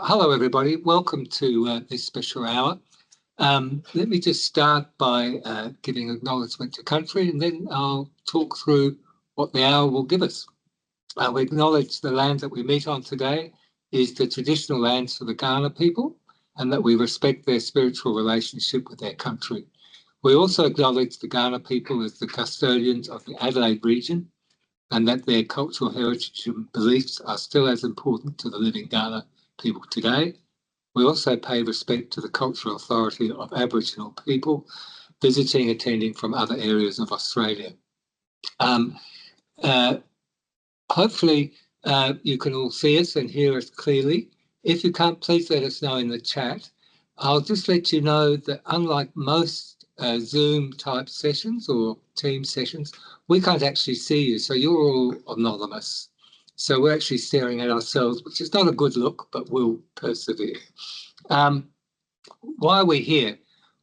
Hello, everybody. Welcome to this special hour. Let me just start by giving acknowledgement to country, and then I'll talk through what the hour will give us. We acknowledge the land that we meet on today is the traditional lands for the Kaurna people, and that we respect their spiritual relationship with their country. We also acknowledge the Kaurna people as the custodians of the Adelaide region, and that their cultural heritage and beliefs are still as important to the living Kaurna people today. We also pay respect to the cultural authority of Aboriginal people visiting, attending from other areas of Australia. Hopefully you can all see us and hear us clearly. If you can't, please let us know in the chat. I'll just let you know that unlike most Zoom type sessions or team sessions, we can't actually see you, so you're all anonymous. So we're actually staring at ourselves, which is not a good look, but we'll persevere. Why are we here?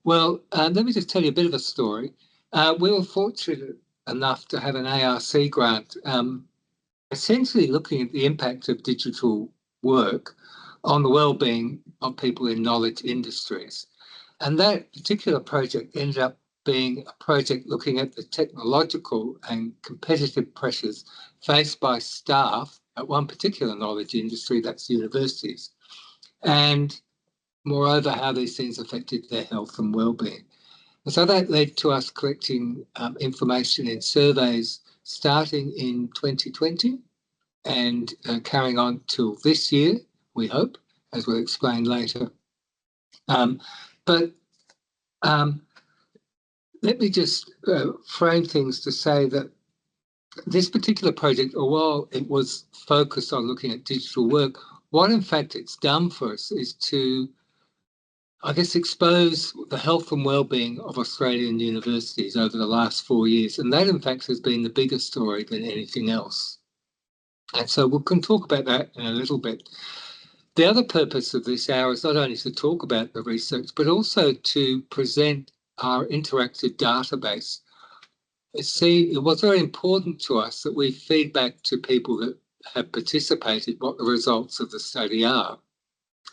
Well, let me just tell you a bit of a story. We were fortunate enough to have an ARC grant, essentially looking at the impact of digital work on the well-being of people in knowledge industries. And that particular project ended up being a project looking at the technological and competitive pressures faced by staff at one particular knowledge industry, that's universities, and moreover, how these things affected their health and well-being. And so that led to us collecting information in surveys starting in 2020 and carrying on till this year, we hope, as we'll explain later. Let me just frame things to say that this particular project, while it was focused on looking at digital work, what in fact it's done for us is to, I guess, expose the health and well-being of Australian universities over the last 4 years. And that in fact has been the bigger story than anything else. And so we can talk about that in a little bit. The other purpose of this hour is not only to talk about the research, but also to present our interactive database. See, it was very important to us that we feed back to people that have participated what the results of the study are.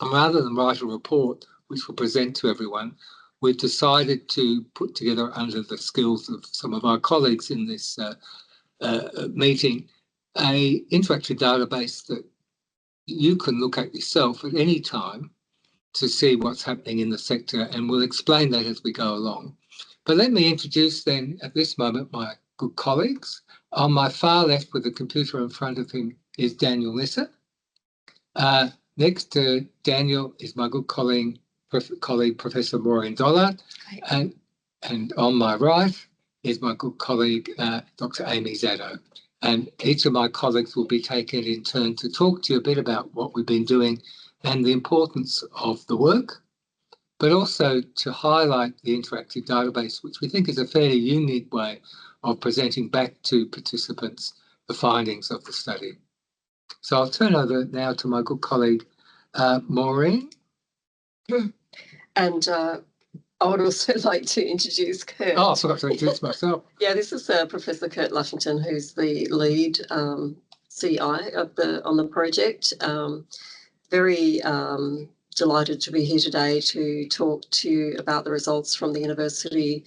And rather than write a report, which we'll present to everyone, we've decided to put together, under the skills of some of our colleagues in this meeting, an interactive database that you can look at yourself at any time to see what's happening in the sector, and we'll explain that as we go along. But let me introduce then at this moment my good colleagues. On my far left with the computer in front of him is Daniel Nisser. Next to Daniel is my good colleague Professor Maureen Dollard. And on my right is my good colleague Dr. Amy Zaddo. And each of my colleagues will be taking it in turn to talk to you a bit about what we've been doing and the importance of the work, but also to highlight the interactive database, which we think is a fairly unique way of presenting back to participants the findings of the study. So I'll turn over now to my good colleague, Maureen. And I would also like to introduce Kurt. Oh, I forgot to introduce myself. Yeah, this is Professor Kurt Lushington, who's the lead CI on the project. Very delighted to be here today to talk to you about the results from the university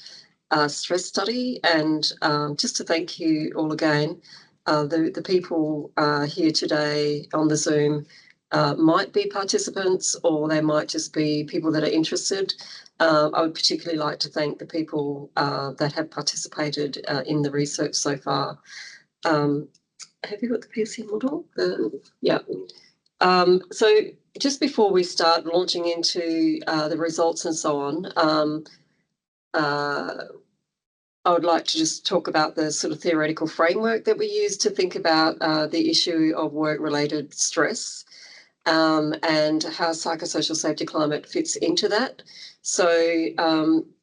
stress study, and just to thank you all again. The people here today on the Zoom might be participants, or they might just be people that are interested. I would particularly like to thank the people that have participated in the research so far. Have you got the PSC model? Yeah. So just before we start launching into the results and so on, I would like to just talk about the sort of theoretical framework that we use to think about the issue of work-related stress and how psychosocial safety climate fits into that. So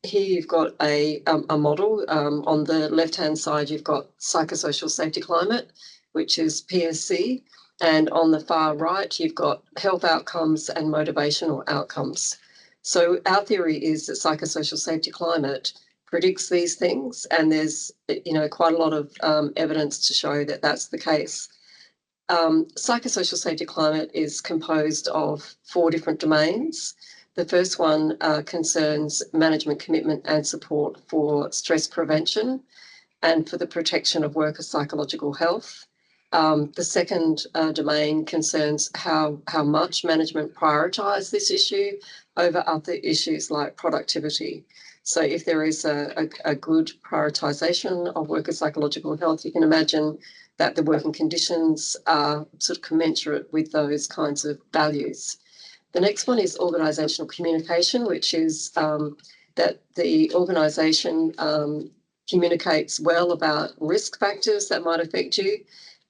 here you've got a model. On the left-hand side, you've got psychosocial safety climate, which is PSC. And on the far right, you've got health outcomes and motivational outcomes. So our theory is that psychosocial safety climate predicts these things, and there's quite a lot of evidence to show that that's the case. Psychosocial safety climate is composed of 4 different domains. The first one concerns management commitment and support for stress prevention and for the protection of workers' psychological health. The second domain concerns how much management prioritise this issue over other issues like productivity. So if there is a good prioritisation of workers' psychological health, you can imagine that the working conditions are sort of commensurate with those kinds of values. The next one is organisational communication, which is that the organisation communicates well about risk factors that might affect you.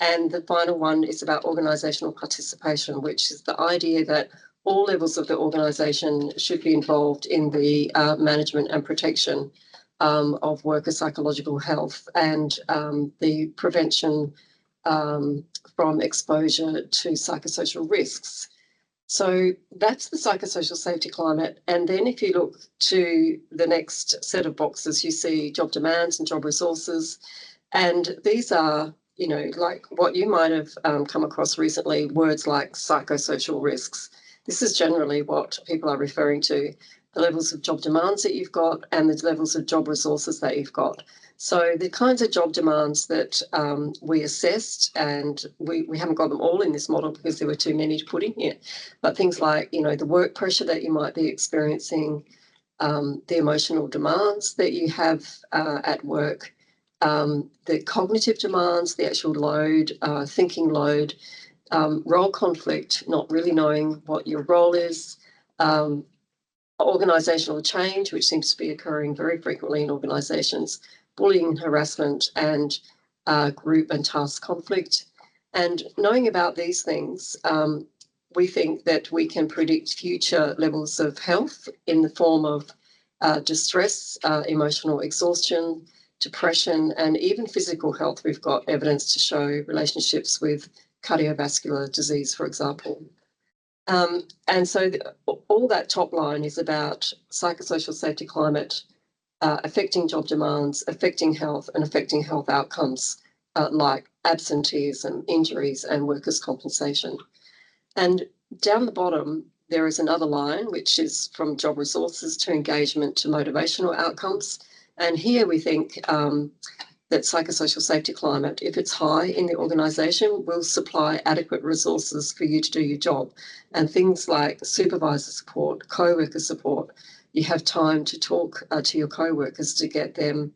And the final one is about organisational participation, which is the idea that all levels of the organisation should be involved in the management and protection of worker psychological health and the prevention from exposure to psychosocial risks. So that's the psychosocial safety climate. And then if you look to the next set of boxes, you see job demands and job resources. And these are, you know, like what you might have come across recently, words like psychosocial risks. This is generally what people are referring to, the levels of job demands that you've got and the levels of job resources that you've got. So the kinds of job demands that we assessed, and we haven't got them all in this model because there were too many to put in here, but things like, you know, the work pressure that you might be experiencing, the emotional demands that you have at work, the cognitive demands, the actual load, thinking load, role conflict, not really knowing what your role is, organisational change, which seems to be occurring very frequently in organisations, bullying, harassment, and group and task conflict. And knowing about these things, we think that we can predict future levels of health in the form of distress, emotional exhaustion, depression, and even physical health. We've got evidence to show relationships with cardiovascular disease, for example. And so all that top line is about psychosocial safety climate affecting job demands, affecting health, and affecting health outcomes like absenteeism, injuries, and workers' compensation. And down the bottom, there is another line, which is from job resources to engagement to motivational outcomes. And here we think that psychosocial safety climate, if it's high in the organisation, will supply adequate resources for you to do your job. And things like supervisor support, co-worker support, you have time to talk to your co-workers to get them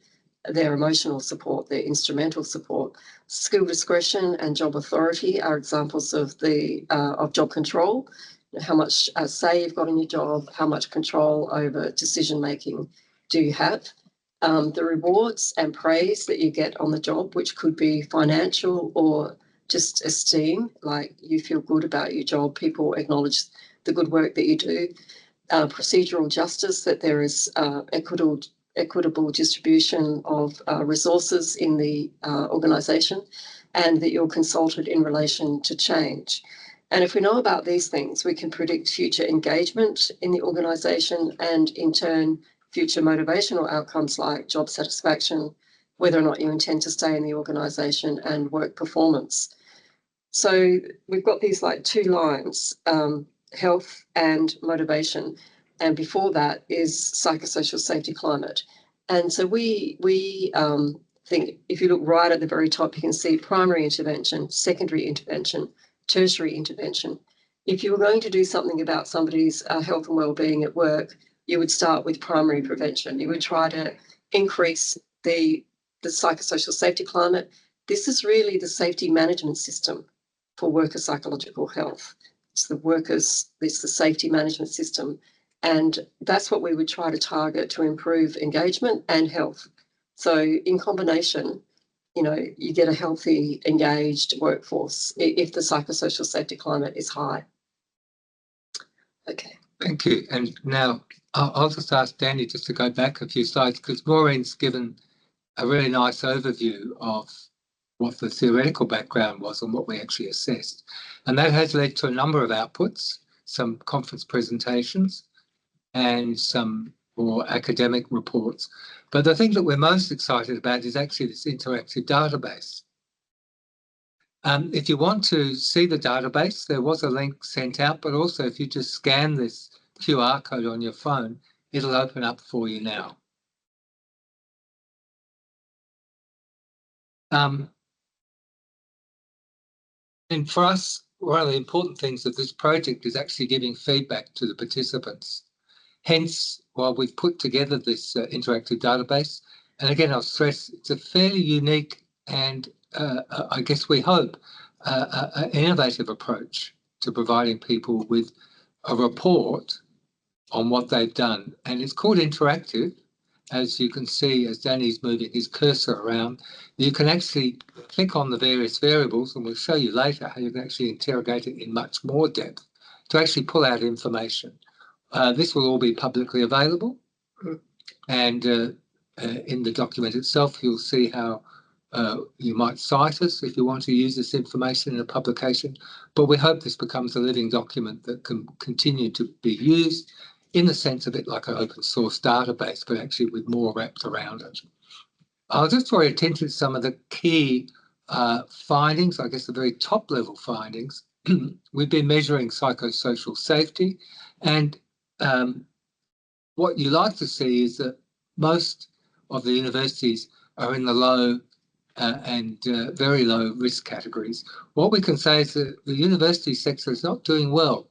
their emotional support, their instrumental support. Skill discretion and job authority are examples of job control. How much say you've got in your job, how much control over decision making do you have? The rewards and praise that you get on the job, which could be financial or just esteem, like you feel good about your job, people acknowledge the good work that you do. Procedural justice, that there is equitable distribution of resources in the organisation, and that you're consulted in relation to change. And if we know about these things, we can predict future engagement in the organisation and in turn future motivational outcomes like job satisfaction, whether or not you intend to stay in the organisation, and work performance. So we've got these like 2 lines, health and motivation, and before that is psychosocial safety climate. And so we think if you look right at the very top, you can see primary intervention, secondary intervention, tertiary intervention. If you were going to do something about somebody's health and wellbeing at work, you would start with primary prevention. You would try to increase the psychosocial safety climate. This is really the safety management system for worker psychological health. It's the safety management system. And that's what we would try to target to improve engagement and health. So in combination, you know, you get a healthy, engaged workforce if the psychosocial safety climate is high. Okay. Thank you. And now I'll just ask Danny just to go back a few slides, because Maureen's given a really nice overview of what the theoretical background was and what we actually assessed. And that has led to a number of outputs, some conference presentations and some more academic reports. But the thing that we're most excited about is actually this interactive database. If you want to see the database, there was a link sent out, but also if you just scan this QR code on your phone, it'll open up for you now. And for us, one of the important things of this project is actually giving feedback to the participants. Hence, while we've put together this interactive database, and again, I'll stress it's a fairly unique and I guess we hope an innovative approach to providing people with a report on what they've done. And it's called interactive. As you can see, as Danny's moving his cursor around, you can actually click on the various variables, and we'll show you later how you can actually interrogate it in much more depth to actually pull out information. This will all be publicly available, and in the document itself, you'll see how you might cite us if you want to use this information in a publication. But we hope this becomes a living document that can continue to be used in the sense of it like an open source database, but actually with more wrapped around it. I'll just draw your attention to some of the key findings, I guess the very top level findings. We've been measuring psychosocial safety, and what you like to see is that most of the universities are in the low and very low risk categories. What we can say is that the university sector is not doing well.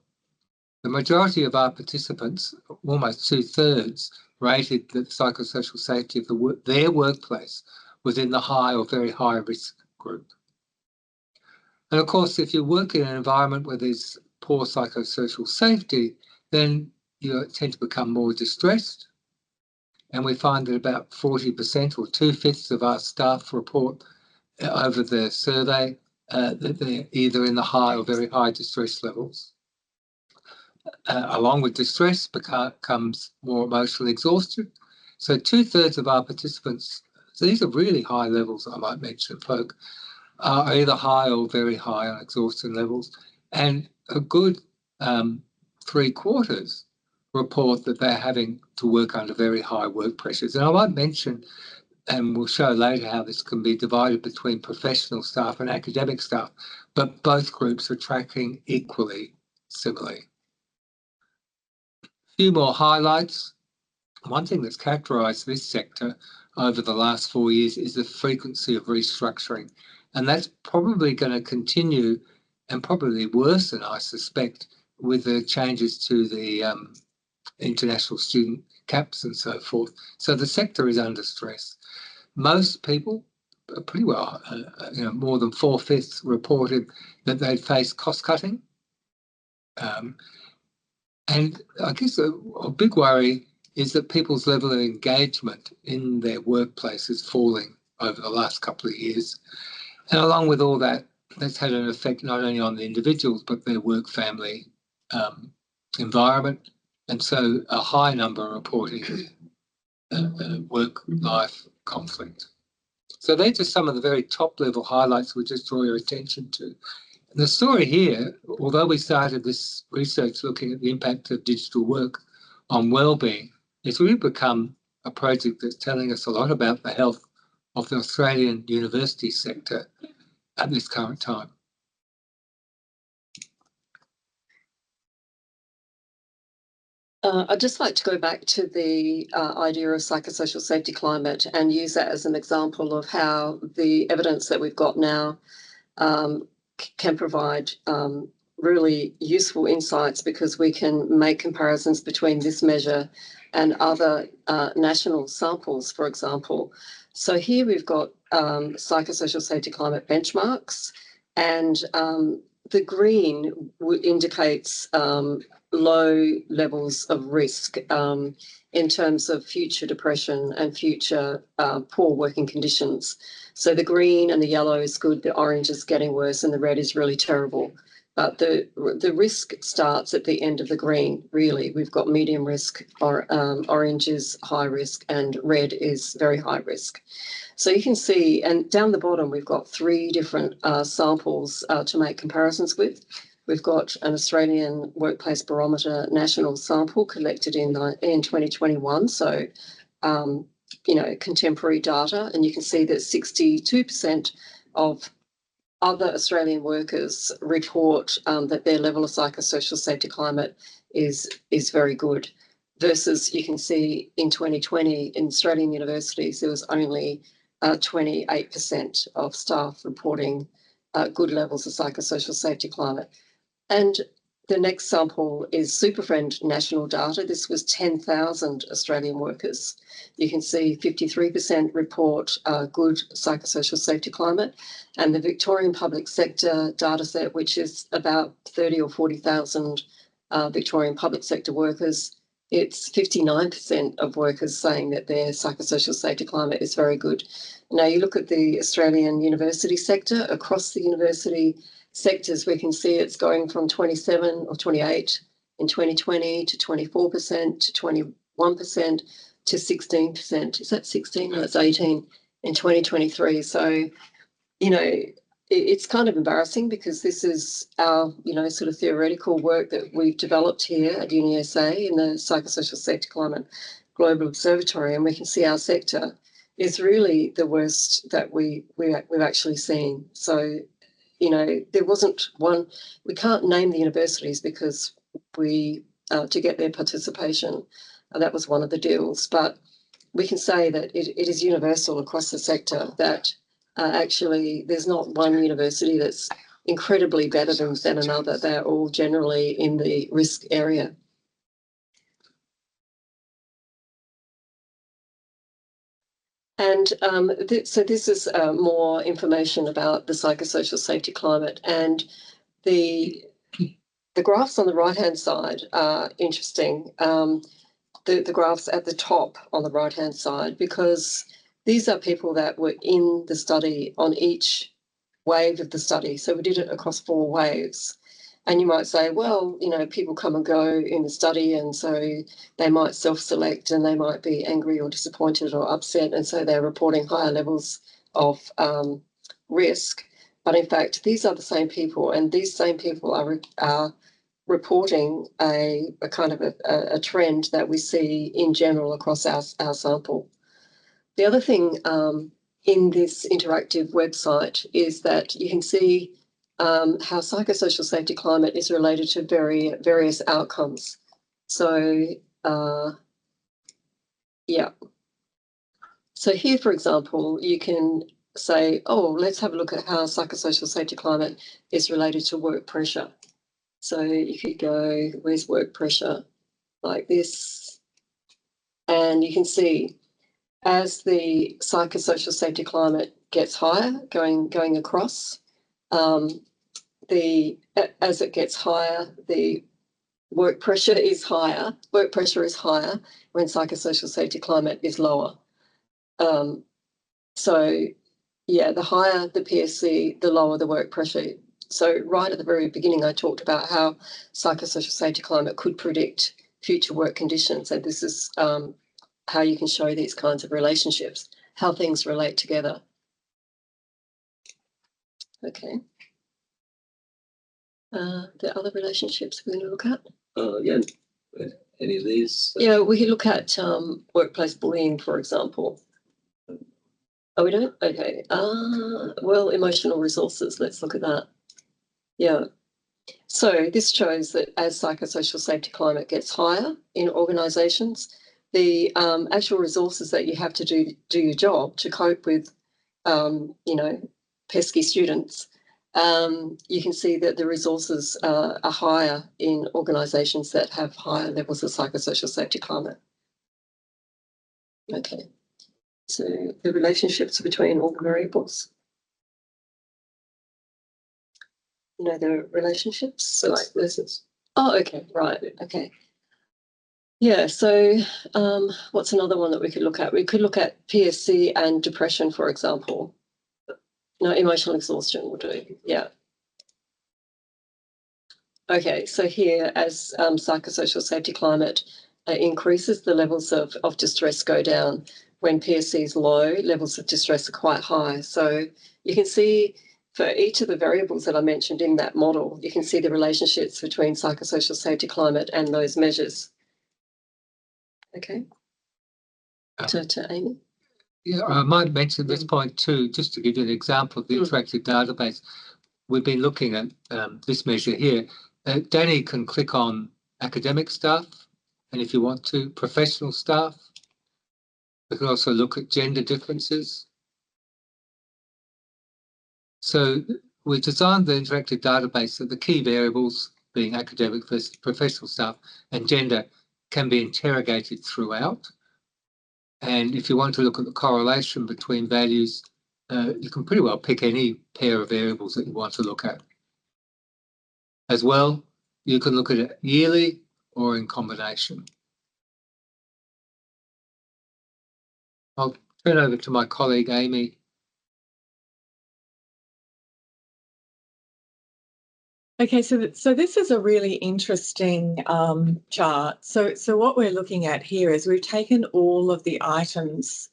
The majority of our participants, almost 2/3, rated the psychosocial safety of their workplace was in the high or very high risk group. And of course, if you work in an environment where there's poor psychosocial safety, then you tend to become more distressed. And we find that about 40% or 2/5 of our staff report over the survey that they're either in the high or very high distress levels. Along with distress comes more emotional exhaustion. So 2/3 of our participants, so these are really high levels, I might mention, folk, are either high or very high on exhaustion levels. And a good 3/4 report that they're having to work under very high work pressures. And I might mention, and we'll show later how this can be divided between professional staff and academic staff, but both groups are tracking equally similarly. A few more highlights. One thing that's characterised this sector over the last 4 years is the frequency of restructuring. And that's probably going to continue and probably worsen, I suspect, with the changes to the international student caps and so forth. So the sector is under stress. Most people, pretty well, more than 4/5 reported that they'd faced cost cutting. And I guess a big worry is that people's level of engagement in their workplace is falling over the last couple of years. And along with all that, that's had an effect not only on the individuals, but their work-family environment. And so a high number are reporting work-life conflict. So they're just some of the very top-level highlights we just draw your attention to. And the story here, although we started this research looking at the impact of digital work on wellbeing, it's really become a project that's telling us a lot about the health of the Australian university sector at this current time. I'd just like to go back to the idea of psychosocial safety climate and use that as an example of how the evidence that we've got now can provide really useful insights, because we can make comparisons between this measure and other national samples, for example. So here we've got psychosocial safety climate benchmarks, and the green indicates low levels of risk in terms of future depression and future poor working conditions. So the green and the yellow is good, the orange is getting worse, and the red is really terrible. But the risk starts at the end of the green, really. We've got medium risk, or orange is high risk, and red is very high risk. So you can see, and down the bottom, we've got 3 different samples to make comparisons with. We've got an Australian Workplace Barometer national sample collected in 2021. So, contemporary data, and you can see that 62% of other Australian workers report that their level of psychosocial safety climate is very good, versus you can see in 2020 in Australian universities there was only 28% of staff reporting good levels of psychosocial safety climate. And the next sample is Superfriend national data. This was 10,000 Australian workers. You can see 53% report good psychosocial safety climate, and the Victorian public sector data set, which is about 30 or 40,000 Victorian public sector workers, it's 59% of workers saying that their psychosocial safety climate is very good. Now you look at the Australian university sector, across the university sectors, we can see it's going from 27 or 28 in 2020 to 24% to 21% to 16%. Is that 16? No, it's 18 in 2023. So, you know, it's kind of embarrassing because this is our, you know, sort of theoretical work that we've developed here at UniSA in the Psychosocial Safety Climate Global Observatory, and we can see our sector is really the worst that we've actually seen. So, you know, there wasn't one. We can't name the universities because we to get their participation, that was one of the deals. But we can say that it is universal across the sector that actually there's not one university that's incredibly better than another. They're all generally in the risk area. And so this is more information about the psychosocial safety climate, and the graphs on the right-hand side are interesting. The graphs at the top on the right-hand side, because these are people that were in the study on each wave of the study. So we did it across 4 waves. And you might say, well, you know, people come and go in the study, and so they might self-select and they might be angry or disappointed or upset, and so they're reporting higher levels of risk. But in fact, these are the same people, and these same people are reporting a kind of a trend that we see in general across our sample. The other thing in this interactive website is that you can see how psychosocial safety climate is related to various outcomes. So, yeah. So here, for example, you can say, oh, let's have a look at how psychosocial safety climate is related to work pressure. So you could go, where's work pressure? Like this. And you can see as the psychosocial safety climate gets higher, going across, as it gets higher, the work pressure is higher. Work pressure is higher when psychosocial safety climate is lower. So, yeah, the higher the PSC, the lower the work pressure. So right at the very beginning, I talked about how psychosocial safety climate could predict future work conditions. And this is how you can show these kinds of relationships, how things relate together. Okay. The other relationships we're going to look at? Yeah, any of these? Yeah, we can look at workplace bullying, for example. Oh, we don't? Okay. Well, emotional resources, let's look at that. Yeah. So this shows that as psychosocial safety climate gets higher in organisations, the actual resources that you have to do your job to cope with, you know, pesky students, you can see that the resources are higher in organisations that have higher levels of psychosocial safety climate. Okay. So the relationships between all the variables. You know, the relationships? So like this is. Oh, okay, right, okay. Yeah, so what's another one that we could look at? We could look at PSC and depression, for example. No, emotional exhaustion will do, yeah. Okay, so here, as psychosocial safety climate increases, the levels of distress go down. When PSC is low, levels of distress are quite high. So you can see for each of the variables that I mentioned in that model, you can see the relationships between psychosocial safety climate and those measures. Okay. To Amy. Yeah, I might mention this point too, just to give you an example of the interactive database. we've been looking at this measure here. Danny can click on academic stuff, and if you want to, professional stuff. We can also look at gender differences. So we designed the interactive database so the key variables, being academic versus professional stuff, and gender, can be interrogated throughout. And if you want to look at the correlation between values, you can pretty well pick any pair of variables that you want to look at. As well, you can look at it yearly or in combination. I'll turn over to my colleague, Amy. Okay, so this is a really interesting chart. So what we're looking at here is we've taken all of the items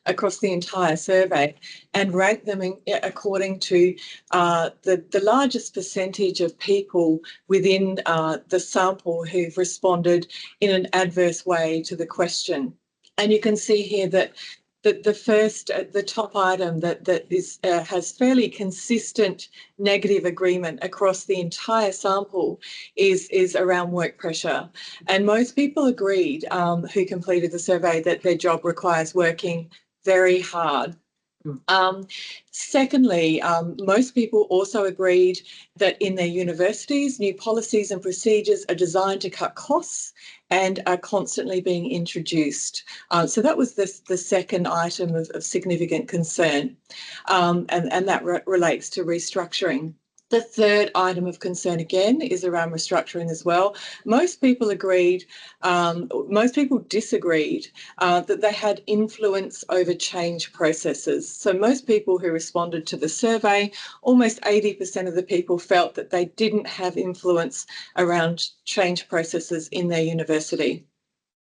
across the entire survey and ranked them according to the largest percentage of people within the sample who've responded in an adverse way to the question. And you can see here that the top item that has fairly consistent negative agreement across the entire sample is around work pressure, and most people agreed who completed the survey that their job requires working very hard. Secondly, most people also agreed that in their universities, new policies and procedures are designed to cut costs and are constantly being introduced. So that was the second item of significant concern, and that relates to restructuring. The third item of concern, again, is around restructuring as well. Most people agreed, most people disagreed that they had influence over change processes. So most people who responded to the survey, almost 80% of the people felt that they didn't have influence around change processes in their university.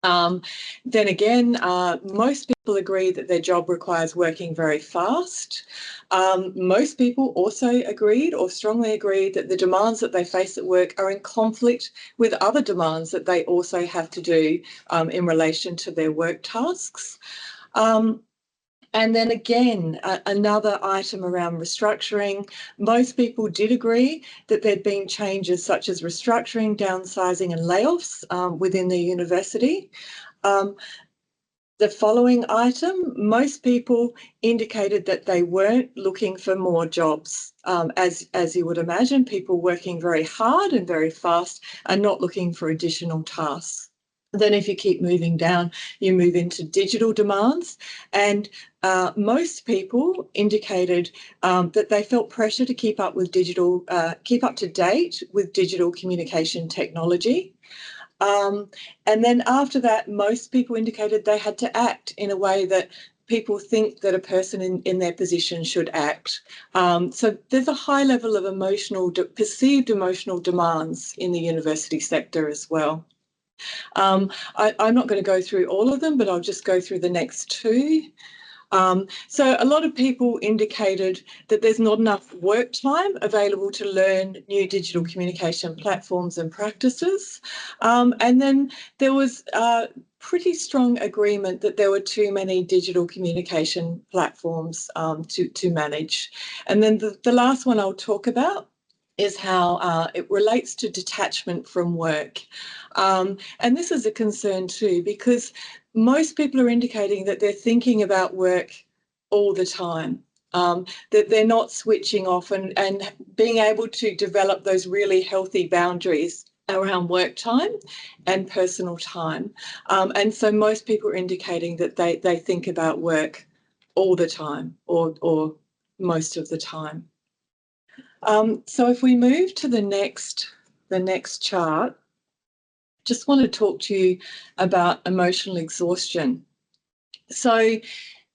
Then again, most people agree that their job requires working very fast. Most people also agreed or strongly agreed that the demands that they face at work are in conflict with other demands that they also have to do in relation to their work tasks. And then again, another item around restructuring. Most people did agree that there'd been changes such as restructuring, downsizing and layoffs within the university. The following item, most people indicated that they weren't looking for more jobs. As you would imagine, people working very hard and very fast are not looking for additional tasks. Then if you keep moving down, you move into digital demands, and most people indicated that they felt pressure to keep up to date with digital communication technology. And then after that, most people indicated they had to act in a way that people think that a person in their position should act. So there's a high level of perceived emotional demands in the university sector as well. I'm not going to go through all of them, but I'll just go through the next two. So a lot of people indicated that there's not enough work time available to learn new digital communication platforms and practices. And then there was pretty strong agreement that there were too many digital communication platforms to manage. And then the last one I'll talk about is how it relates to detachment from work. And this is a concern too, because most people are indicating that they're thinking about work all the time, that they're not switching off and being able to develop those really healthy boundaries around work time and personal time. And so most people are indicating that they think about work all the time or most of the time. So if we move to the next chart, just want to talk to you about emotional exhaustion. So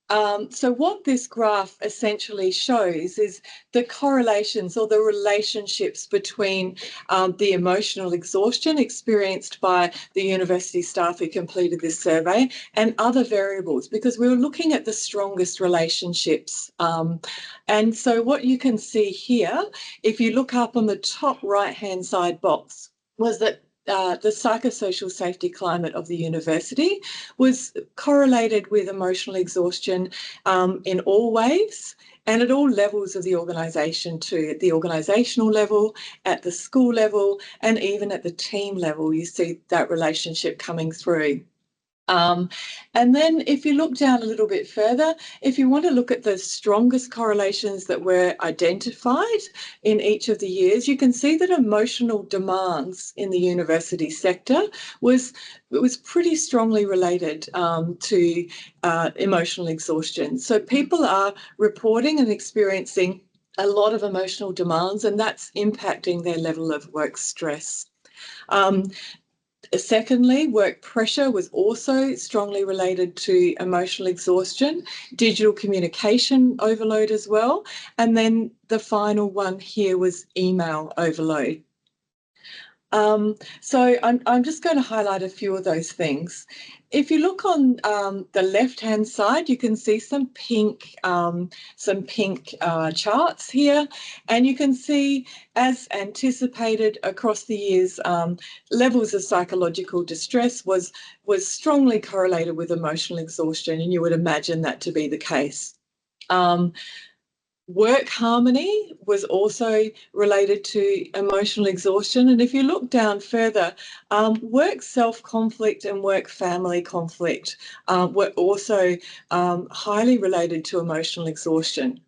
what this graph essentially shows is the correlations or the relationships between the emotional exhaustion experienced by the university staff who completed this survey and other variables, because we were looking at the strongest relationships. And so what you can see here, if you look up on the top right-hand side box, was that the psychosocial safety climate of the university was correlated with emotional exhaustion in all waves, and at all levels of the organisation too, at the organisational level, at the school level, and even at the team level, you see that relationship coming through. And then if you look down a little bit further, if you want to look at the strongest correlations that were identified in each of the years, you can see that emotional demands in the university sector was pretty strongly related to emotional exhaustion. So people are reporting and experiencing a lot of emotional demands, and that's impacting their level of work stress. Secondly, work pressure was also strongly related to emotional exhaustion, digital communication overload as well, and then the final one here was email overload. So I'm just going to highlight a few of those things. If you look on the left-hand side, you can see some pink charts here, and you can see, as anticipated across the years, levels of psychological distress was strongly correlated with emotional exhaustion, and you would imagine that to be the case. Work harmony was also related to emotional exhaustion. And if you look down further, work self-conflict and work family conflict were also highly related to emotional exhaustion.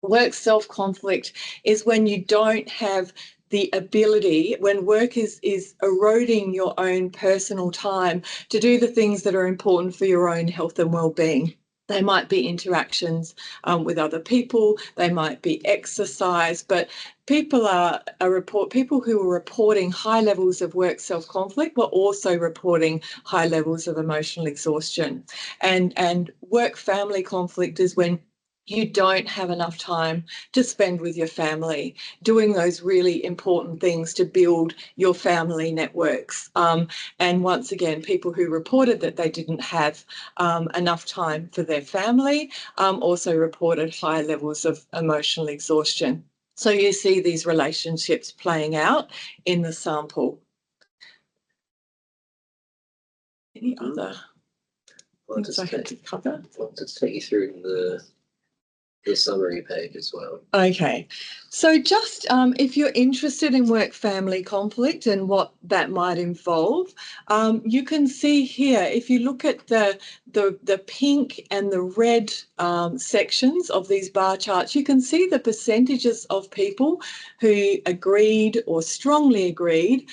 Work self-conflict is when you don't have the ability, when work is eroding your own personal time to do the things that are important for your own health and well-being. They might be interactions with other people, they might be exercise, but people who were reporting high levels of work self-conflict were also reporting high levels of emotional exhaustion. And work family conflict is when you don't have enough time to spend with your family, doing those really important things to build your family networks. And once again, people who reported that they didn't have enough time for their family also reported high levels of emotional exhaustion. So you see these relationships playing out in the sample. Any other things I had to cover? I'll just take you through the summary page as well. Okay, so just if you're interested in work-family conflict and what that might involve, you can see here, if you look at the pink and the red sections of these bar charts, you can see the percentages of people who agreed or strongly agreed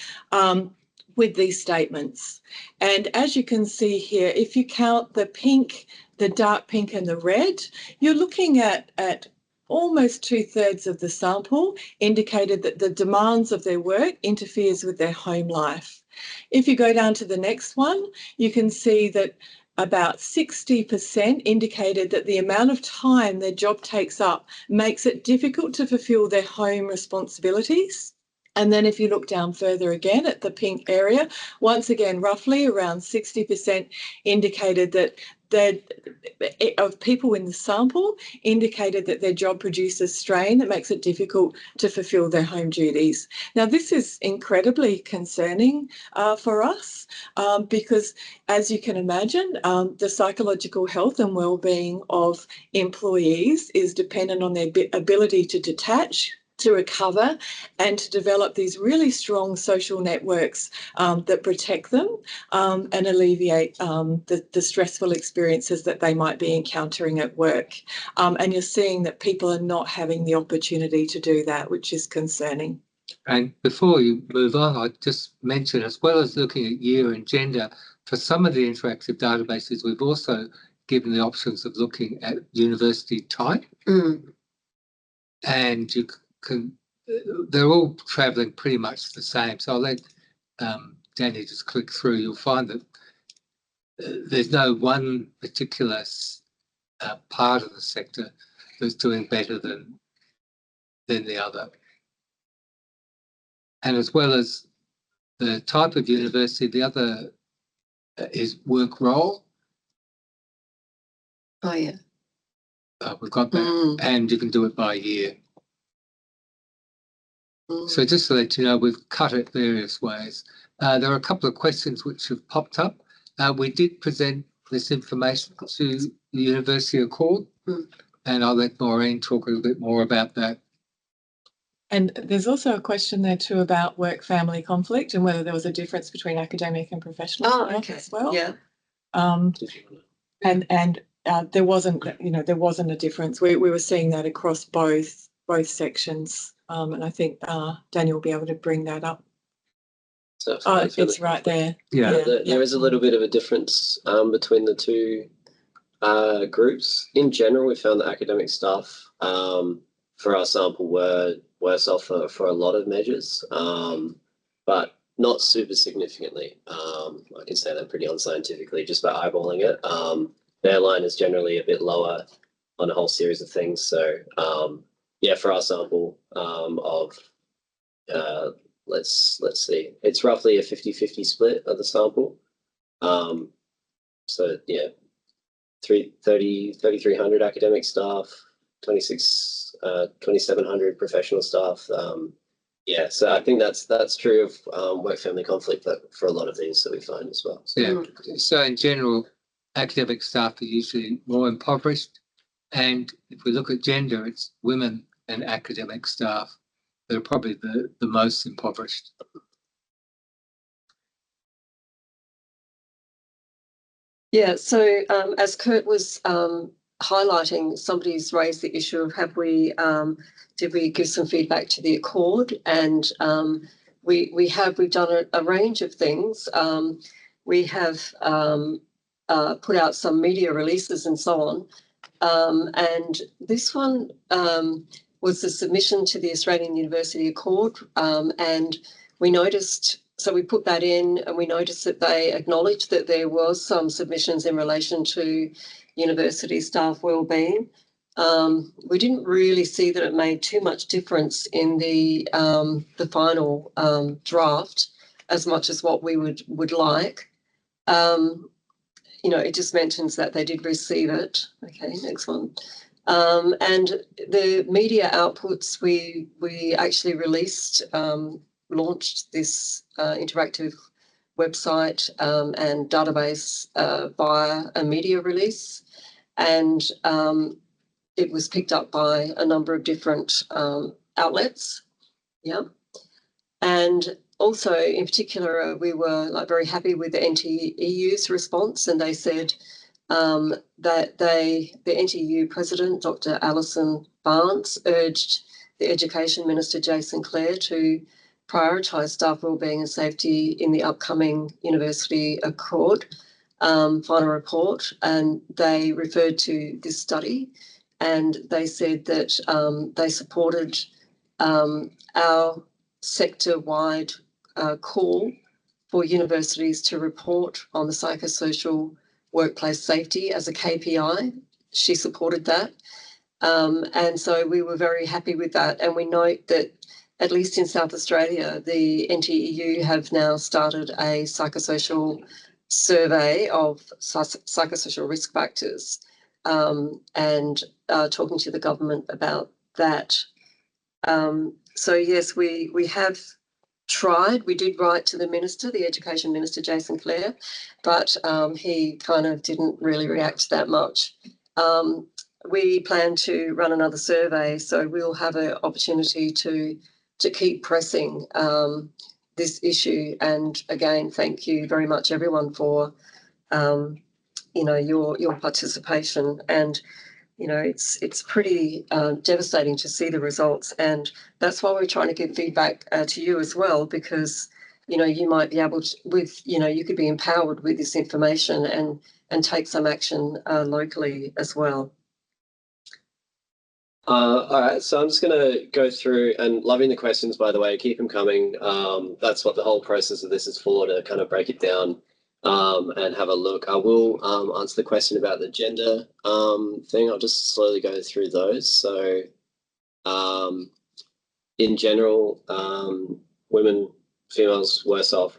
with these statements. And as you can see here, if you count the pink, the dark pink and the red, you're looking at almost 2/3 of the sample indicated that the demands of their work interferes with their home life. If you go down to the next one, you can see that about 60% indicated that the amount of time their job takes up makes it difficult to fulfil their home responsibilities. And then if you look down further again at the pink area, once again, roughly around 60% indicated that of people in the sample indicated that their job produces strain that makes it difficult to fulfil their home duties. Now, this is incredibly concerning for us because, as you can imagine, the psychological health and well-being of employees is dependent on their ability to detach, to recover, and to develop these really strong social networks that protect them and alleviate the stressful experiences that they might be encountering at work. And you're seeing that people are not having the opportunity to do that, which is concerning. And before you move on, I just mention, as well as looking at year and gender, for some of the interactive databases, we've also given the options of looking at university type. And you can, they're all traveling pretty much the same. So I'll let Danny just click through. You'll find that there's no one particular part of the sector that's doing better than the other. And as well as the type of university, the other is work role. Oh, yeah. We've got that. And you can do it by year. So just to let you know, we've cut it various ways. There are a couple of questions which have popped up. We did present this information to the University of Court, and I'll let Maureen talk a little bit more about that. And there's also a question there too about work-family conflict and whether there was a difference between academic and professional staff as well. Yeah. There wasn't, there wasn't a difference. We were seeing that across both sections, and I think Daniel will be able to bring that up. So it's right there. Yeah. There is a little bit of a difference between the two groups. In general, we found that academic staff for our sample were worse off for a lot of measures, but not super significantly. I can say that pretty unscientifically just by eyeballing it. Their line is generally a bit lower on a whole series of things. So yeah, for our sample of let's see, it's roughly a 50-50 split of the sample. So yeah, 3,300 academic staff, 2,700 professional staff. Yeah, so I think that's true of work-family conflict, but for a lot of things that we find as well. So. Yeah. So in general, academic staff are usually more impoverished, and if we look at gender, it's women and academic staff that are probably the most impoverished. Yeah, so as Kurt was highlighting, somebody's raised the issue of did we give some feedback to the Accord? And we've done a range of things. We have put out some media releases and so on. And this one was the submission to the Australian University Accord, and we noticed. So we put that in, and we noticed that they acknowledged that there was some submissions in relation to university staff wellbeing. We didn't really see that it made too much difference in the final draft, as much as what we would like. It just mentions that they did receive it. Okay, next one. And the media outputs, we actually launched this interactive website and database via a media release, and it was picked up by a number of different outlets. Yeah, and also in particular, we were very happy with the NTEU's response, and they said that the NTEU president, Dr. Alison Barnes, urged the Education Minister, Jason Clare, to prioritise staff wellbeing and safety in the upcoming University Accord final report. And they referred to this study, and they said that they supported our sector-wide call for universities to report on the psychosocial workplace safety as a KPI. She supported that. And so we were very happy with that. And we note that at least in South Australia, the NTEU have now started a psychosocial survey of psychosocial risk factors, and talking to the government about that. So yes, we have tried. We did write to the Minister, the Education Minister, Jason Clare, but he kind of didn't really react that much. We plan to run another survey, so we'll have an opportunity to keep pressing this issue. And again, thank you very much, everyone, for your participation. And it's pretty devastating to see the results, and that's why we're trying to give feedback to you as well, because you might be able to, you could be empowered with this information and take some action locally as well. All right, so I'm just going to go through, and loving the questions, by the way, keep them coming. That's what the whole process of this is for, to kind of break it down and have a look. I will answer the question about the gender thing. I'll just slowly go through those. So in general, females worse off,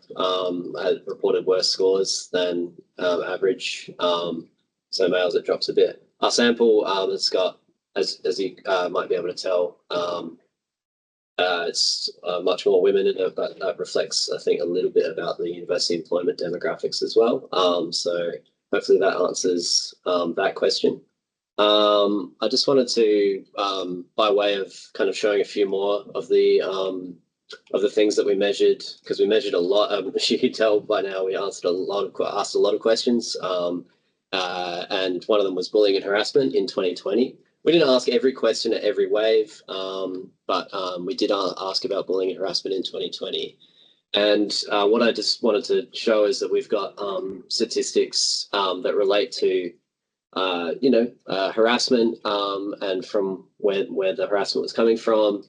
had reported worse scores than average. So males, it drops a bit. Our sample has got, as you might be able to tell, it's much more women, and that reflects, I think, a little bit about the university employment demographics as well. So hopefully that answers that question. I just wanted to, by way of kind of showing a few more of the things that we measured, because we measured a lot. As you can tell by now, we asked a lot of questions, and one of them was bullying and harassment in 2020. We didn't ask every question at every wave, but we did ask about bullying and harassment in 2020. And what I just wanted to show is that we've got statistics that relate to harassment and from where the harassment was coming from.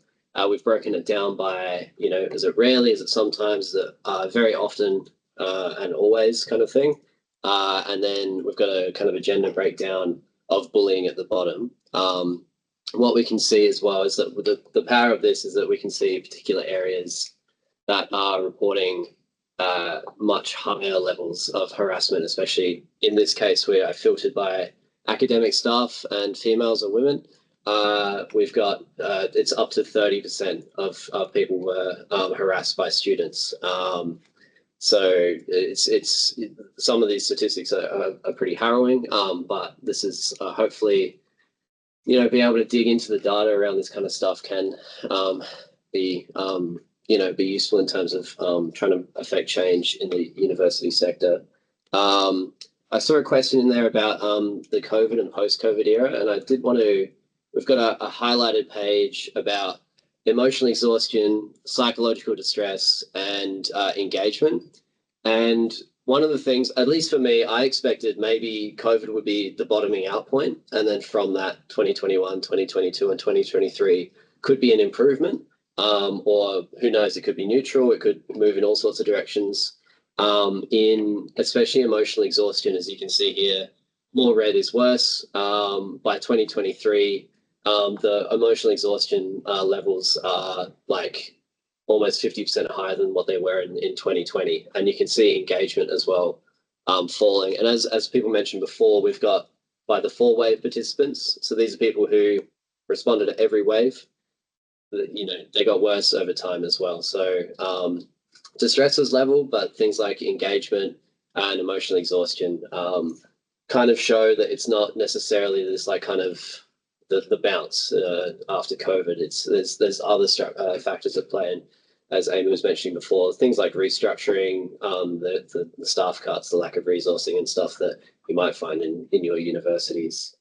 We've broken it down by, is it rarely, is it sometimes, is it very often and always kind of thing. And then we've got a kind of a gender breakdown of bullying at the bottom. What we can see as well is that the power of this is that we can see particular areas that are reporting much higher levels of harassment, especially in this case where I filtered by academic staff and females or women. We've got it's up to 30% of people were harassed by students. So it's some of these statistics are pretty harrowing, but this is hopefully, be able to dig into the data around this kind of stuff can be useful in terms of trying to affect change in the university sector. I saw a question in there about the COVID and post-COVID era, and I did want to, we've got a highlighted page about emotional exhaustion, psychological distress, and engagement. And one of the things, at least for me, I expected maybe COVID would be the bottoming out point, and then from that 2021, 2022, and 2023 could be an improvement. Or who knows, it could be neutral, it could move in all sorts of directions. In especially emotional exhaustion, as you can see here, more red is worse. By 2023, the emotional exhaustion levels are like almost 50% higher than what they were in 2020. And you can see engagement as well falling. And as people mentioned before, we've got by the 4-wave participants. So these are people who responded to every wave. They got worse over time as well. So distress was level, but things like engagement and emotional exhaustion kind of show that it's not necessarily this like kind of the bounce after COVID. There's other factors at play, and as Amy was mentioning before, things like restructuring, the staff cuts, the lack of resourcing and stuff that you might find in your universities.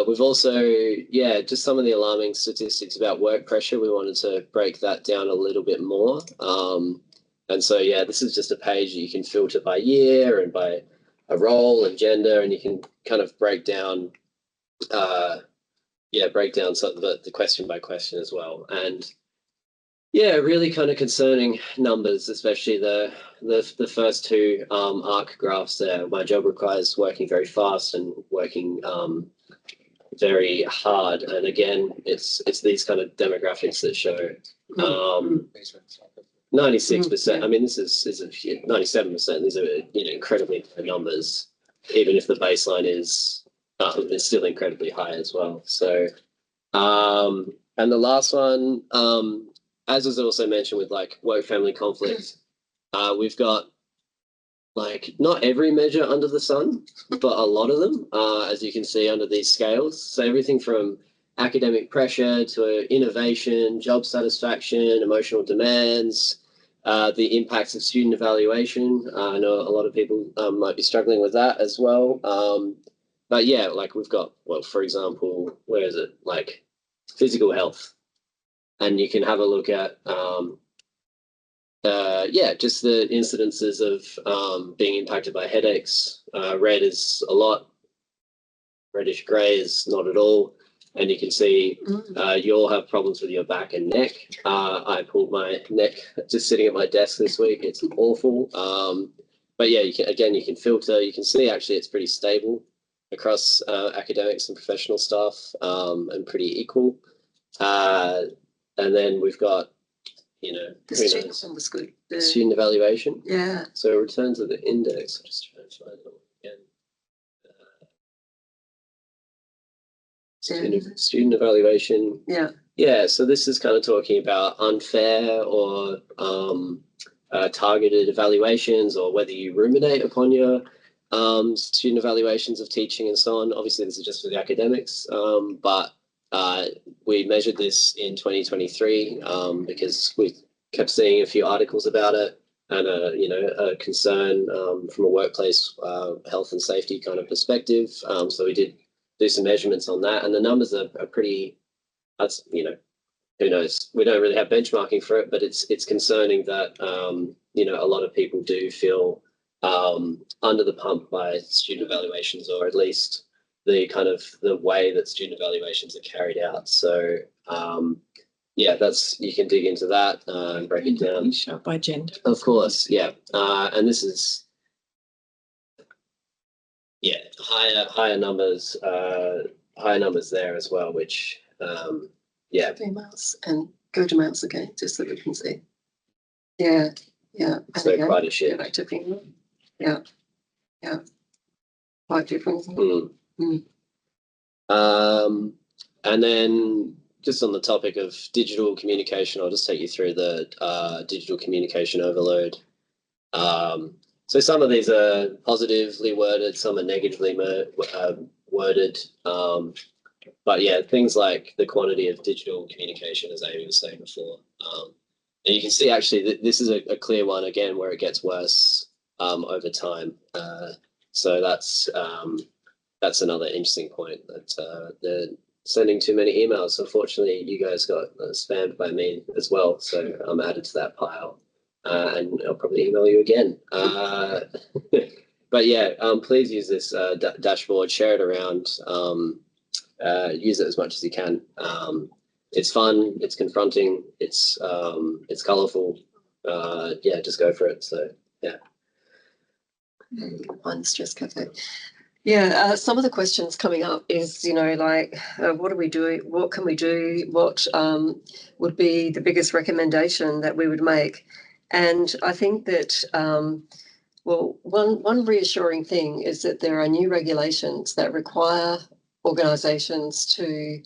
We've also, just some of the alarming statistics about work pressure. We wanted to break that down a little bit more. And so, this is just a page that you can filter by year and by a role and gender, and you can kind of break down some of the question by question as well. And really kind of concerning numbers, especially the first two arc graphs there. My job requires working very fast and working very hard, and again, it's these kind of demographics that show 96%. I mean, this is 97%. These are incredibly high numbers, even if the baseline is still incredibly high as well. So, and the last one, as was also mentioned with like work-family conflict, we've got like not every measure under the sun, but a lot of them, as you can see under these scales. So everything from academic pressure to innovation, job satisfaction, emotional demands, the impacts of student evaluation. I know a lot of people might be struggling with that as well. But like we've got, well, for example, where is it? Like physical health. And you can have a look at just the incidences of being impacted by headaches. Red is a lot, reddish grey is not at all. And you can see you all have problems with your back and neck. I pulled my neck just sitting at my desk this week. It's awful. But you can filter. You can see actually it's pretty stable across academics and professional staff, and pretty equal. And then we've got, the student one was good. Student evaluation. Yeah. So return to the index. I'll just try and find it again. Student evaluation. Yeah. Yeah. So this is kind of talking about unfair or targeted evaluations, or whether you ruminate upon your student evaluations of teaching and so on. Obviously, this is just for the academics, but we measured this in 2023 because we kept seeing a few articles about it and a concern from a workplace health and safety kind of perspective. So we did do some measurements on that, and the numbers are pretty. That's who knows? We don't really have benchmarking for it, but it's concerning that a lot of people do feel under the pump by student evaluations, or at least the way that student evaluations are carried out. So you can dig into that and break it down. Show by gender. Of course, yeah. And this is higher numbers there as well, which females, and go to males again, just so we can see. Yeah. So again, quite a shift. go back to female. Yeah. Quite different. And then just on the topic of digital communication, I'll just take you through the digital communication overload. So some of these are positively worded, some are negatively worded. But yeah, things like the quantity of digital communication, as Amy was saying before. And you can see actually that this is a clear one again where it gets worse over time. So that's another interesting point, that they're sending too many emails. Unfortunately, you guys got spammed by me as well, so I'm added to that pile, and I'll probably email you again. But yeah, please use this dashboard, share it around, use it as much as you can. It's fun, it's confronting, it's colourful. Just go for it. So yeah. On Stress Cafe. Yeah, some of the questions coming up is, what do we do? What can we do? What would be the biggest recommendation that we would make? And I think that, one reassuring thing is that there are new regulations that require organisations to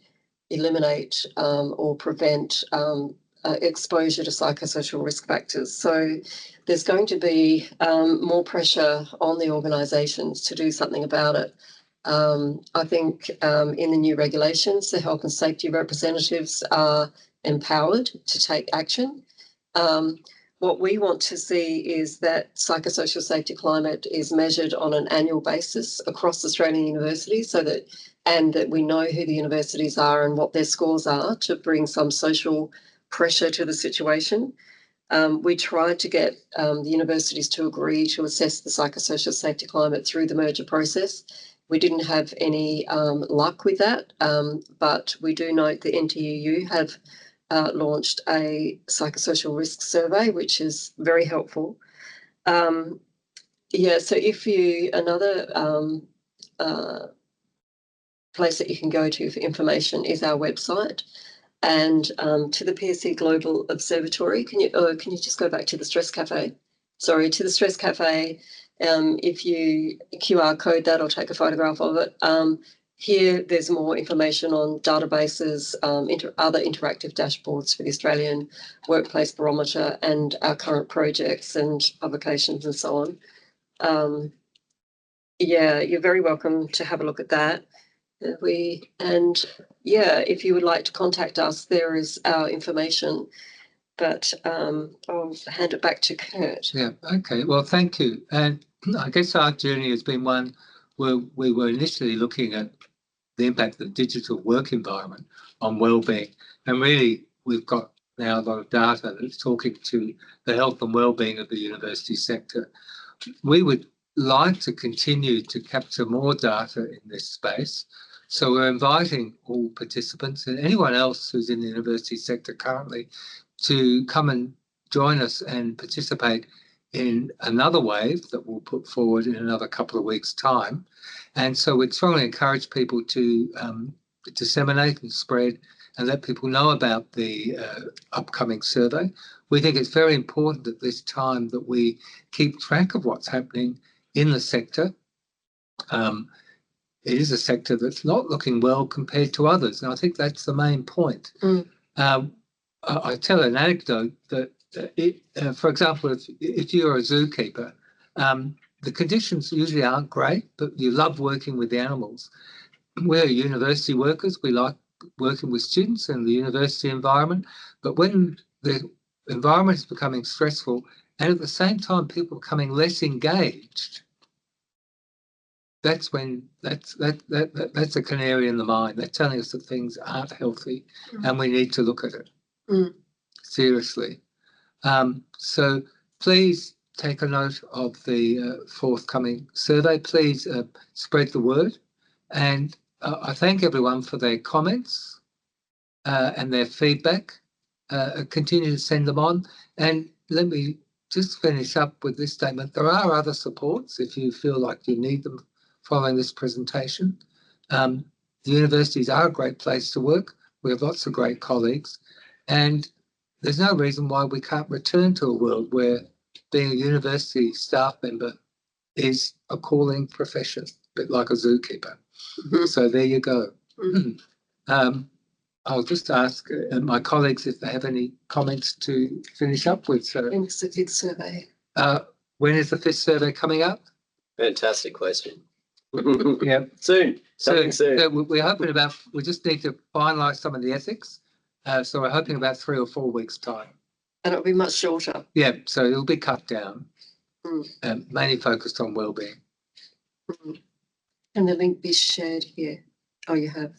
eliminate or prevent exposure to psychosocial risk factors. So there's going to be more pressure on the organisations to do something about it. I think in the new regulations, the health and safety representatives are empowered to take action. What we want to see is that psychosocial safety climate is measured on an annual basis across Australian universities, and that we know who the universities are and what their scores are, to bring some social pressure to the situation. We tried to get the universities to agree to assess the psychosocial safety climate through the merger process. We didn't have any luck with that, but we do note the NTUU have launched a psychosocial risk survey, which is very helpful. So another place that you can go to for information is our website. And to the PSC Global Observatory, can you just go back to the Stress Cafe? Sorry, to the Stress Cafe. If you QR code that or take a photograph of it, here there's more information on databases, other interactive dashboards for the Australian Workplace Barometer and our current projects and publications and so on. You're very welcome to have a look at that. If you would like to contact us, there is our information. But I'll hand it back to Kurt. Yeah, okay. Well, thank you. And I guess our journey has been one where we were initially looking at the impact of the digital work environment on wellbeing. And really, we've got now a lot of data that's talking to the health and wellbeing of the university sector. We would like to continue to capture more data in this space. So we're inviting all participants and anyone else who's in the university sector currently to come and join us and participate in another wave that we'll put forward in another couple of weeks' time. And so we'd strongly encourage people to disseminate and spread and let people know about the upcoming survey. We think it's very important at this time that we keep track of what's happening in the sector. It is a sector that's not looking well compared to others, and I think that's the main point. I tell an anecdote that, for example, if you're a zookeeper, the conditions usually aren't great, but you love working with the animals. We're university workers. We like working with students in the university environment. But when the environment is becoming stressful and at the same time people are becoming less engaged, that's when that's a canary in the mine. That's telling us that things aren't healthy and we need to look at it seriously. So please take a note of the forthcoming survey. Please spread the word. And I thank everyone for their comments and their feedback. Continue to send them on. And let me just finish up with this statement. There are other supports if you feel like you need them following this presentation. The universities are a great place to work. We have lots of great colleagues. And there's no reason why we can't return to a world where being a university staff member is a calling profession, a bit like a zookeeper. So there you go. I'll just ask my colleagues if they have any comments to finish up with. So, It's a big survey. when is the 5th survey coming up? Fantastic question. Yeah, Soon. Something soon. So we're hoping about. We just need to finalise some of the ethics. So we're hoping about 3 or 4 weeks' time. And it'll be much shorter. Yeah, so it'll be cut down, mainly focused on wellbeing. Can the link be shared here? Oh, you have.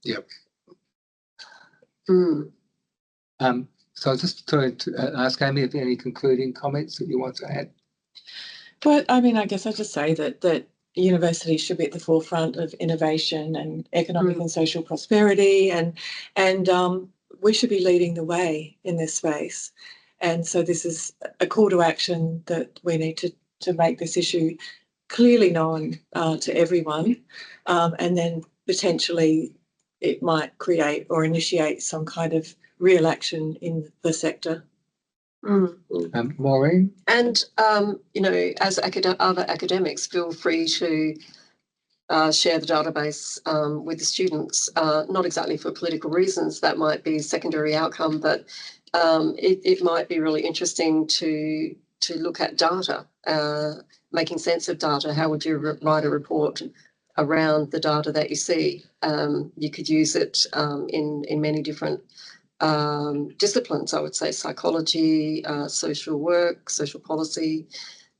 Yep. Mm. So I'll just try to ask Amy if any concluding comments that you want to add. But I mean, I guess I just say that universities should be at the forefront of innovation and economic and social prosperity, and we should be leading the way in this space. And so this is a call to action that we need to make this issue clearly known to everyone, and then potentially it might create or initiate some kind of real action in the sector. Maureen? And, you know, as other academics, feel free to share the database with the students, not exactly for political reasons, that might be a secondary outcome, but it might be really interesting to look at data, making sense of data. How would you write a report around the data that you see? You could use it in many different disciplines, I would say psychology, social work, social policy.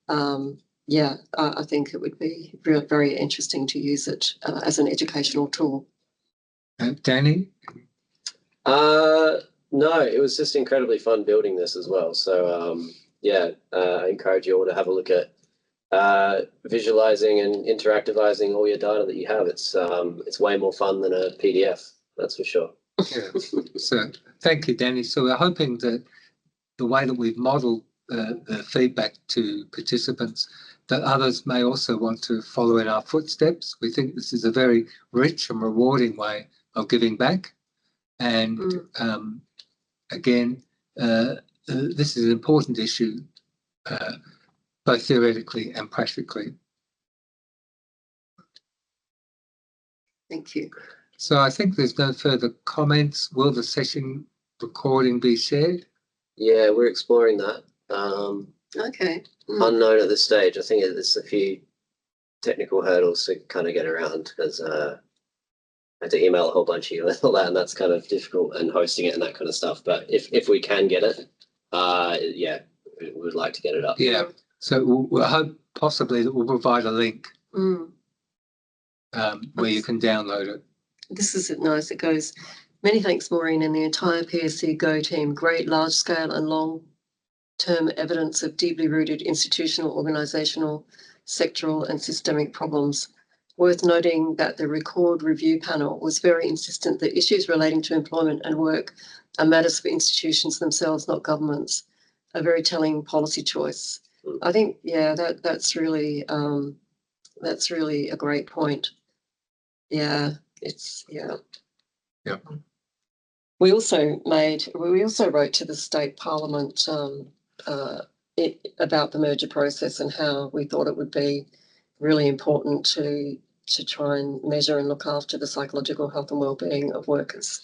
I think it would be very interesting to use it as an educational tool. Danny? No, it was just incredibly fun building this as well. So I encourage you all to have a look at visualizing and interactivizing all your data that you have. It's way more fun than a PDF, that's for sure. Yeah. So thank you, Danny. So we're hoping that the way that we've modelled the feedback to participants, that others may also want to follow in our footsteps. We think this is a very rich and rewarding way of giving back. And again, this is an important issue, both theoretically and practically. Thank you. So I think there's no further comments. Will the session recording be shared? Yeah, we're exploring that. Okay. Unknown at this stage. I think there's a few technical hurdles to kind of get around, because I had to email a whole bunch of you and all that, and that's kind of difficult, and hosting it and that kind of stuff. But if we can get it, we would like to get it up. Yeah. So we'll hope possibly that we'll provide a link where you can download it. This is nice. It goes, many thanks, Maureen, and the entire PSC Go team. Great large-scale and long-term evidence of deeply rooted institutional, organisational, sectoral and systemic problems. Worth noting that the record review panel was very insistent that issues relating to employment and work are matters for institutions themselves, not governments. A very telling policy choice. I think, that's really a great point. Yeah. Yep. We also wrote to the state parliament about the merger process and how we thought it would be really important to try and measure and look after the psychological health and well-being of workers.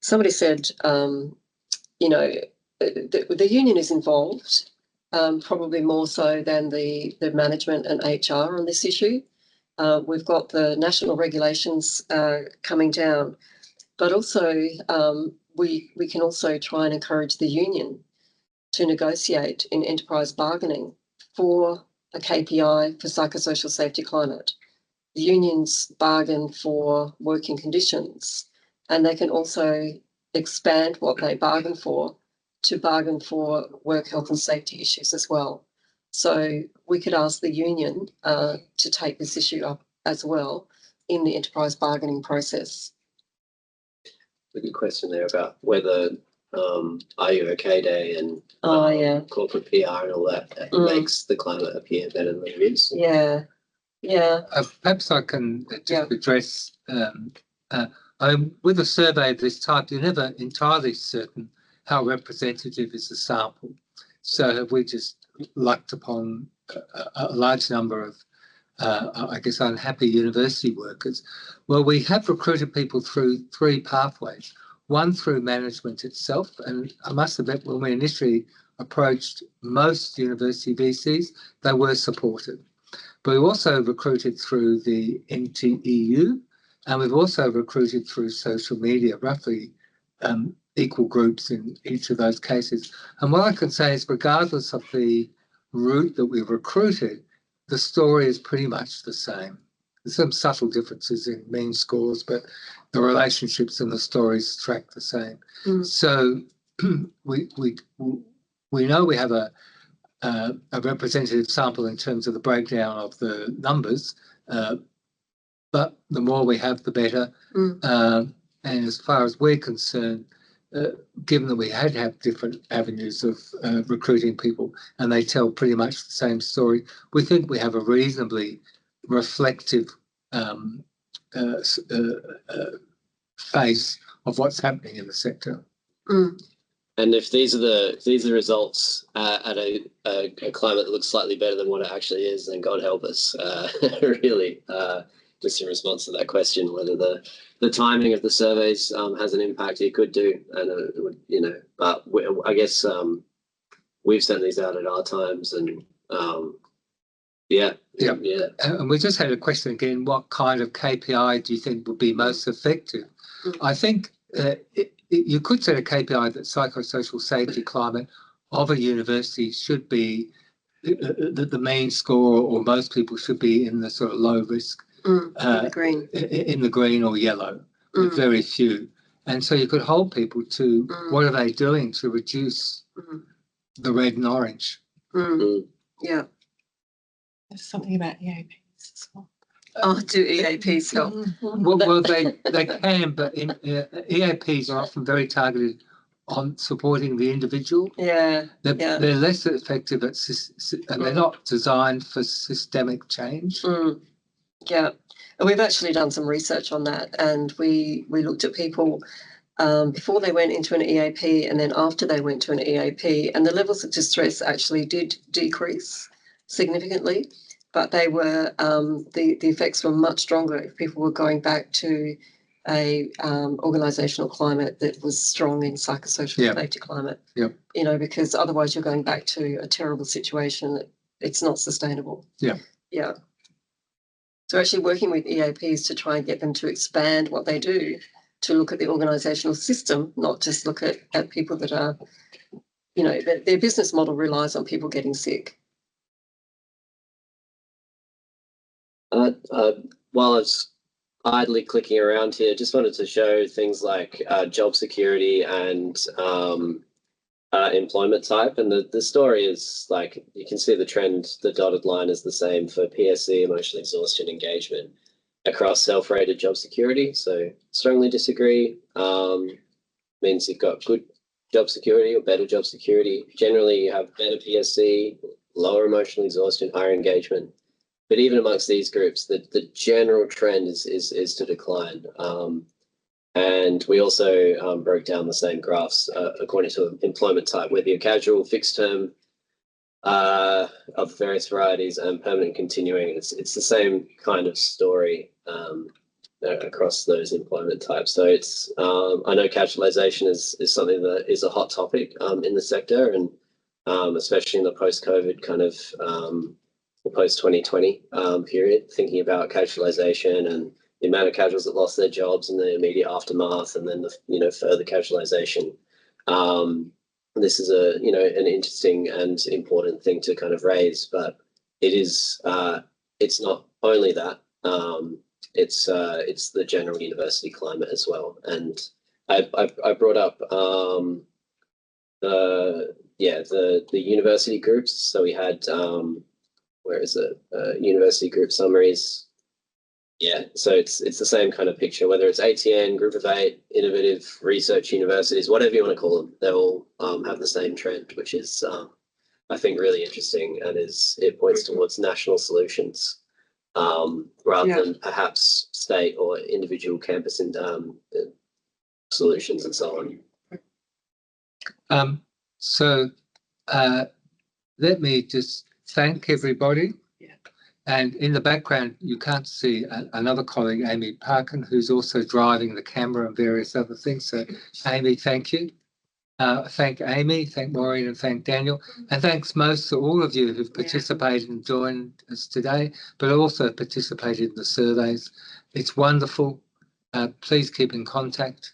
Somebody said, the union is involved probably more so than the management and HR on this issue. We've got the national regulations coming down, but also we can also try and encourage the union to negotiate in enterprise bargaining for a KPI for psychosocial safety climate. The unions bargain for working conditions, and they can also expand what they bargain for to bargain for work health and safety issues as well. So we could ask the union to take this issue up as well in the enterprise bargaining process. A good question there about whether Are You OK Day and corporate PR and all that makes the climate appear better than it is. Yeah. Perhaps I can just address, with a survey of this type, you're never entirely certain how representative is the sample. So have we just lucked upon a large number of, I guess, unhappy university workers? Well, we have recruited people through 3 pathways. One through management itself, and I must admit, when we initially approached most university VCs, they were supported. But we also recruited through the NTEU, and we've also recruited through social media, roughly equal groups in each of those cases. And what I can say is, regardless of the route that we recruited, the story is pretty much the same. There's some subtle differences in mean scores, but the relationships and the stories track the same. So we know we have a representative sample in terms of the breakdown of the numbers, but the more we have, the better. And as far as we're concerned, given that we have different avenues of recruiting people and they tell pretty much the same story, we think we have a reasonably reflective face of what's happening in the sector. And if these are the results at a climate that looks slightly better than what it actually is, then God help us, really. Just in response to that question, whether the timing of the surveys has an impact, it could do, and it would, But I guess we've sent these out at our times, and And we just had a question again: what kind of KPI do you think would be most effective? I think you could set a KPI that psychosocial safety climate of a university should be the main score, or most people should be in the sort of low risk. In the green or yellow, with very few. And so you could hold people to what are they doing to reduce the red and orange. Yeah. There's something about EAPs as well. Do EAPs help? Well, they can, but EAPs are often very targeted on supporting the individual. They're less effective at, and they're not designed for systemic change. Yeah, and we've actually done some research on that, and we looked at people before they went into an EAP and then after they went to an EAP, and the levels of distress actually did decrease significantly, but they were the effects were much stronger if people were going back to a organisational climate that was strong in psychosocial safety climate. Because otherwise you're going back to a terrible situation that it's not sustainable. So actually working with EAPs to try and get them to expand what they do, to look at the organisational system, not just look at people that are, their business model relies on people getting sick. While I was idly clicking around here, just wanted to show things like job security and employment type, and the story is like, you can see the trend, the dotted line is the same for PSC, emotional exhaustion, engagement, across self-rated job security. So strongly disagree. Means you've got good job security or better job security. Generally you have better PSC, lower emotional exhaustion, higher engagement. But even amongst these groups, the general trend is to decline. And we also broke down the same graphs according to employment type, whether you're casual, fixed term, of various varieties, and permanent continuing. It's the same kind of story across those employment types. So it's I know casualisation is something that is a hot topic in the sector, and especially in the post-COVID kind of post-2020 period, thinking about casualisation and the amount of casuals that lost their jobs in the immediate aftermath, and then the further casualisation. This is an interesting and important thing to kind of raise, but it is it's not only that. It's the general university climate as well, and I brought up the university groups. So we had where is it? University group summaries. Yeah, so it's the same kind of picture, whether it's ATN, Group of 8, innovative research universities, whatever you want to call them, they all have the same trend, which is I think really interesting, and it points towards national solutions rather than perhaps state or individual campus solutions and so on. So let me just thank everybody. And in the background, you can't see another colleague, Amy Parkin, who's also driving the camera and various other things. So, Amy, thank you. Thank Amy, thank Maureen, and thank Daniel. And thanks most to all of you who've participated and joined us today, but also participated in the surveys. It's wonderful. Please keep in contact.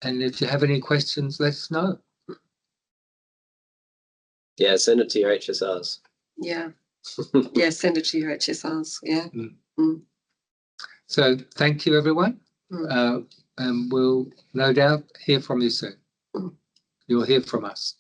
And if you have any questions, let us know. Yeah, send it to your HSRs. Yeah. Yeah, send it to your HSRs. Yeah. So thank you, everyone. And we'll no doubt hear from you soon. You'll hear from us.